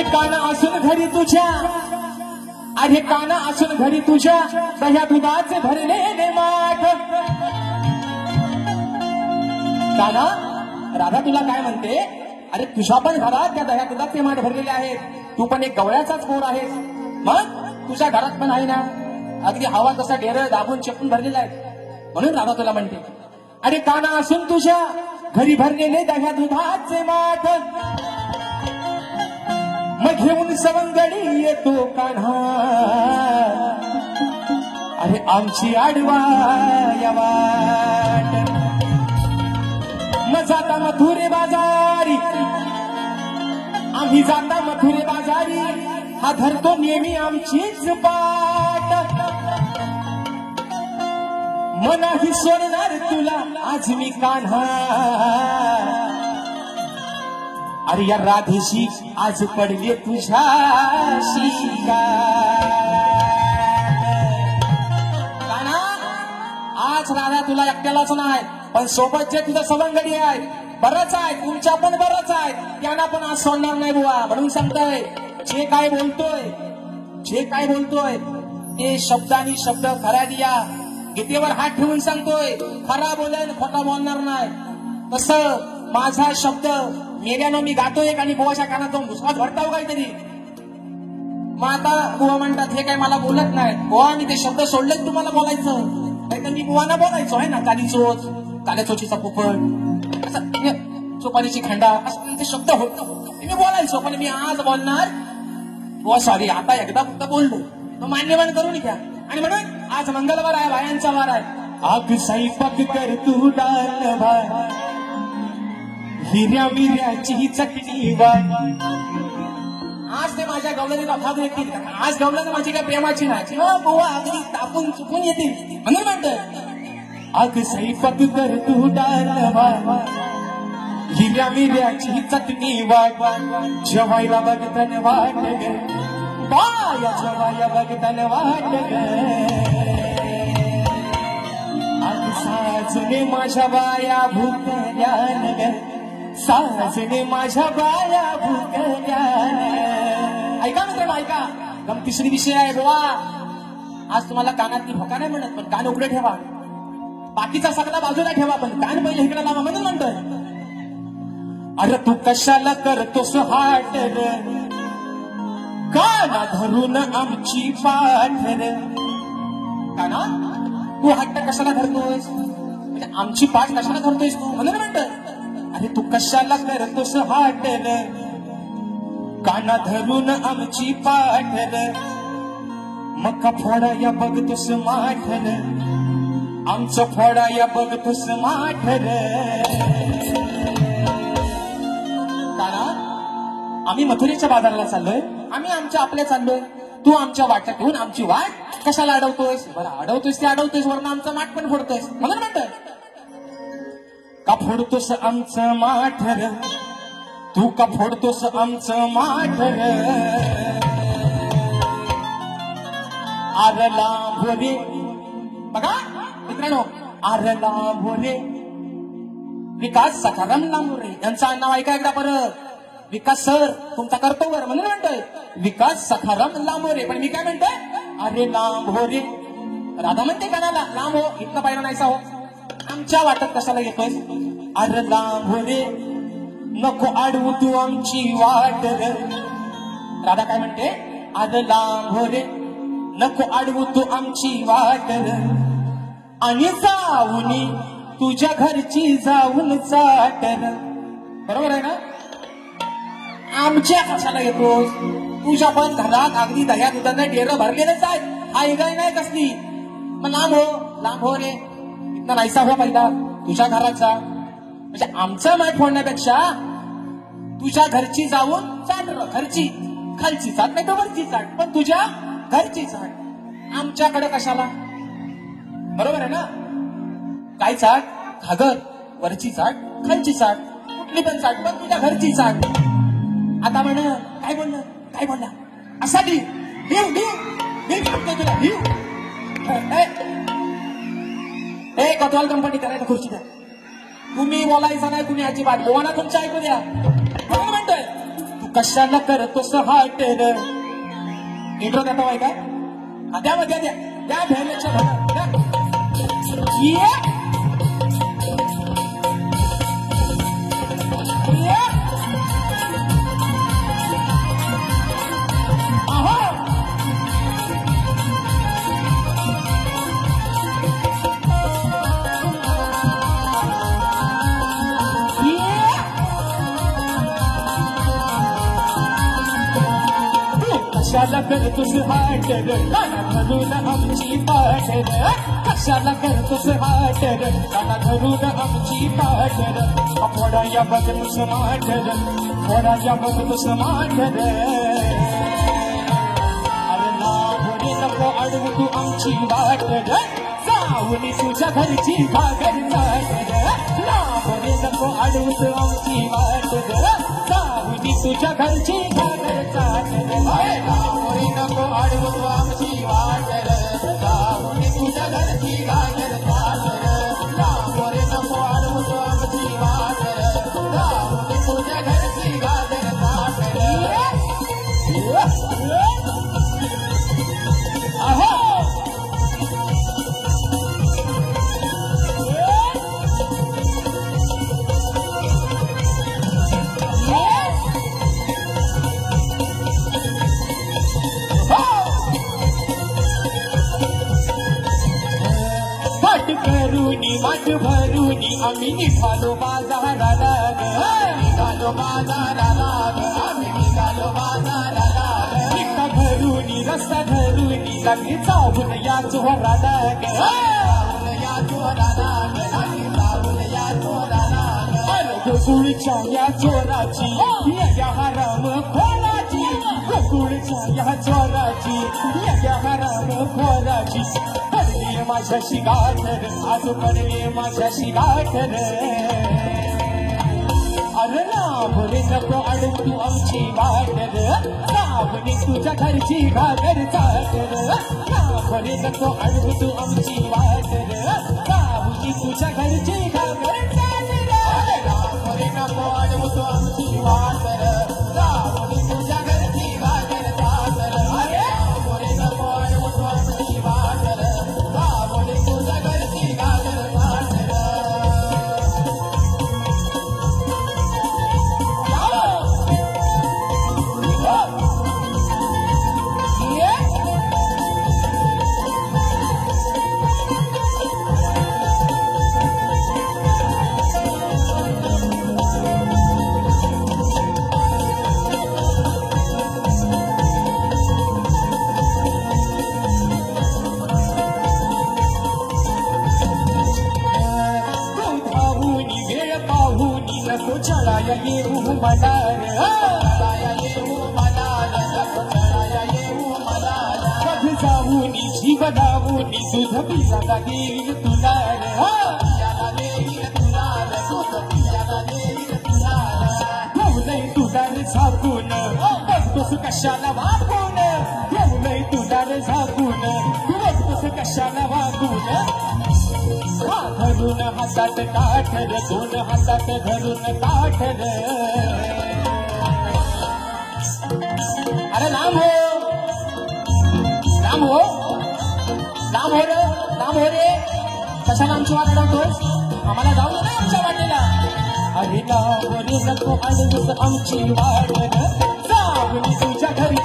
काना असून घरी तुझ्या, अरे काना असून घरी तुझ्या दह्या दुधाचे भरलेले माठ. काना, राधा तुला काय म्हणते, अरे तुझ्या पण घरात त्या दह्या दुधाचे माठ भरलेले आहेत. तू पण एक गवळ्याचाच पोर आहेस, मग तुझ्या घरात पण आहे ना अगदी हवा तसा ढेर दाबून चेपून भरलेला आहे. म्हणून राधा तुला म्हणते, अरे काना असून तुझ्या घरी भरलेले दह्या दुधाचे माठ. मग घेऊन सवंगडी येतो कान्हा, अरे आमची आडवा या वाट. मग जाता मथुरे बाजारी, आम्ही जाता मथुरे बाजारी, हा धरतो नेहमी आमचीच पाट. मनाही सोडणार तुला आज मी कान्हा, अरे या राधेशी आज पडले तुझ्याशी कान्हा. आज राधा तुला एकट्यालाच नाही, पण सोबत जे तुझं सवंगडी आहे बरंच आहे, तुमच्या पण बरंच आहे, त्यांना पण आज सोडणार नाही बुवा. म्हणून सांगतोय, जे काय बोलतोय ते शब्दानी शब्द खरा दिया. गीतेवर हात ठेवून सांगतोय, खरा बोलेल, खोटा बोलणार नाही. तसं माझा शब्द मेल्यानं मी गातोय आणि बुवाच्या कानात जाऊन घुसवाच भरताव काहीतरी. मग आता बुवा म्हणतात हे काय मला बोलत नाही. बुवा मी ते शब्द सोडलेच तुम्हाला बोलायचं, नाहीतर मी बुवाना बोलायचो आहे ना. कालीचोच, काल्याचोचीचा पोपट, असं चोपारीची खंडा, असं ते शब्द होत मी बोलायचो. पण मी आज बोलणार बुवा सॉरी, आता एकदा फक्त बोललो, मग मान्यमान करून घ्या. आणि म्हणून आज मंगळवार आहे, बायांचा वार आहे. आग स्वयंपाक कर तू डाल भात, हिऱ्या मिऱ्याची चटणी वाट. आज ते माझ्या गवळणीला भाग येतील, आज गवळण माझी काय प्रेमाची नाही, बुवा अगदी तापून चुकून येतील. म्हणून म्हणतोय, आग स्वयंपाक कर तू डाल भात, हिऱ्या मिऱ्याची चटणी वाट. जेवायला बघतन वाट ग बाया, जेवायला बघतन वाट ग. आज साजने माझ्या बाया भुकल्यान ग, साजने माझ्या बाया भुकल्यान. ऐका मित्रांनो, ऐका, गमतीशीर विषय आहे बुवा. आज तुम्हाला कानातली भोका नाही म्हणत, पण कान उघडे ठेवा. बाकीचा सगळा बाजूला ठेवा, पण कान पहिले इकडे लावा. म्हणून म्हणतोय, अरे तू कशाला करतोस हाट रे, काना धरून आमची पाठ रे. काना, तू हट्ट कशाला धरतोयस, म्हणजे आमची पाठ कशाला धरतोयस तू. म्हणून म्हणतोय, अरे तू कशाला करतोस हाट रे, काना धरून आमची पाठ रे. मका फोडाया बघतोस माठ रे, आमचं फोडाया बघतोस माठ रे. काना, आम्ही मथुरेच्या बाजाराला चाललोय, आम्ही आमच्या आपल्या चाललोय, तू आमच्या वाट्यात ठेवून आमची वाट कशाला अडवतोयस. बरं अडवतोयस ते अडवतोयस, वरून आमचं माठ पण फोडतोयस. म्हणून म्हणतोय, का फोडतोस आमचं माठ रे, तू का फोडतोस आमचं माठ रे. आरला भोरे, बघा मित्रांनो, आरला भोरे विकास सखाराम लांबोरे यांचं नाव ऐका एकदा परत. विकास सर तुमचा करतो वर. म्हणून म्हणतोय विकास सखाराम लांबोरे. पण मी काय म्हणतोय, अरे लांबोरे. राधा म्हणते कानाला, लांब हो, इतका पाहिला नाहीसा हो, आमच्या वाटत कशाला येतोय. अरे लांबोरे, नको अडवू तू आमची वाट रे. राधा काय म्हणते, अरे लांबोरे, नको अडवू तू आमची वाट रे. आणि जाऊनी तुझ्या घरची जाऊन चाट रे. बरोबर आहे ना. आमच्या कशाला येतोस, तुझ्या पण घरात अगदी दह्या दुधानं डेरं भरलेलंच आहे, आई गाय नाही कसली. मग लांब हो रे, इथं नाहीसा हो पहिला तुझ्या घराचा. म्हणजे आमचं माठ फोडण्यापेक्षा तुझ्या घरची जाऊन चाट, घरची खालची चाट नाही तर वरची चाट, पण तुझ्या घरची चाट. आमच्याकडे कशाला. बरोबर आहे ना. काय चाट, घागर, वरची चाट, खालची चाट, कुठली पण चाट, पण तुझ्या घरची चाट. आता म्हण काय बोलला असा तुला कथवाल कंपनी करायचं खुर्ची द्या. तुम्ही बोलायचं नाही, तुम्ही अजिबात बोला, तुमच्या ऐकू द्या. म्हणतोय तू कशाला करतोस हाट र इंट्रो देतो आहे का द्या द्या भेलेच्या कशाला करतोस हाट र काना धरून आमची पाठ र कशाला करतोस हाट र काना धरून आमची पाठ र फोडा या बघतोस माठ र फोडा या बघतोस माठ र अरे नावडी नको अडवू तू आमची वाट र जाऊनी तुझ्या घरची घागर चाट र नावडी नको अडवू तू आमची वाट र जाऊनी तुझ्या घरची घागर चाट र नको अडवू आमची वाट र जाऊनी तुझ्या घरची घागर चाट र नको अडवू आमची वाट र जाऊनी तुझ्या घरची घागर चाट अहो करूनी माठ भरूनी आम्ही निघालो बाजाराला निघालो बाजाराला आम्ही निघालो बाजाराला निघा भरूनी रस्ता धरूनी लागली चावून या चोराला या चोराला चावून या चोराला गोकुळच्या या चोराची या हराम खोराची गोकुळच्या या चोराची या हराम खोराची पडली माझ्याशी गाठ आज पडली माझ्याशी गाठ अरे नावरे नको अडवू तू आमची वाट नावनी तुझ्या घरची घागर चाट नावरे नको अडवू तू आमची वाट नावनी तुझ्या घरची घागर चाट नावरे नको अडवू तू आमची वाट नावनी तुझ्या घरची घागर चाट अरे नावरे नको अडवू तू आमची वाट नावनी तुझ्या घरची घागर चाट नको चढाया येऊ मला चढाया येऊ मला नको चढाया येऊ मला कध जाऊनी जीव लावूनी दूध पियाला देईल तुला पियाला देईल तुला दूध पियाला देईल तुला ठेवलंय तुला रे झाकून बघतोस कशाला वागून ठेवलंय तुला रे झाकून तू बघतोस कशाला वागून धरून हातात काठ रे दोन हातात धरून काठ रे अरे लांब हो रे कशाला आमची वाट अडवतोस आम्हाला जाऊ दे ना आमच्या वाटेला अरे लांब रे नको अडवूस आमची वाट जाऊन तुझ्या घरी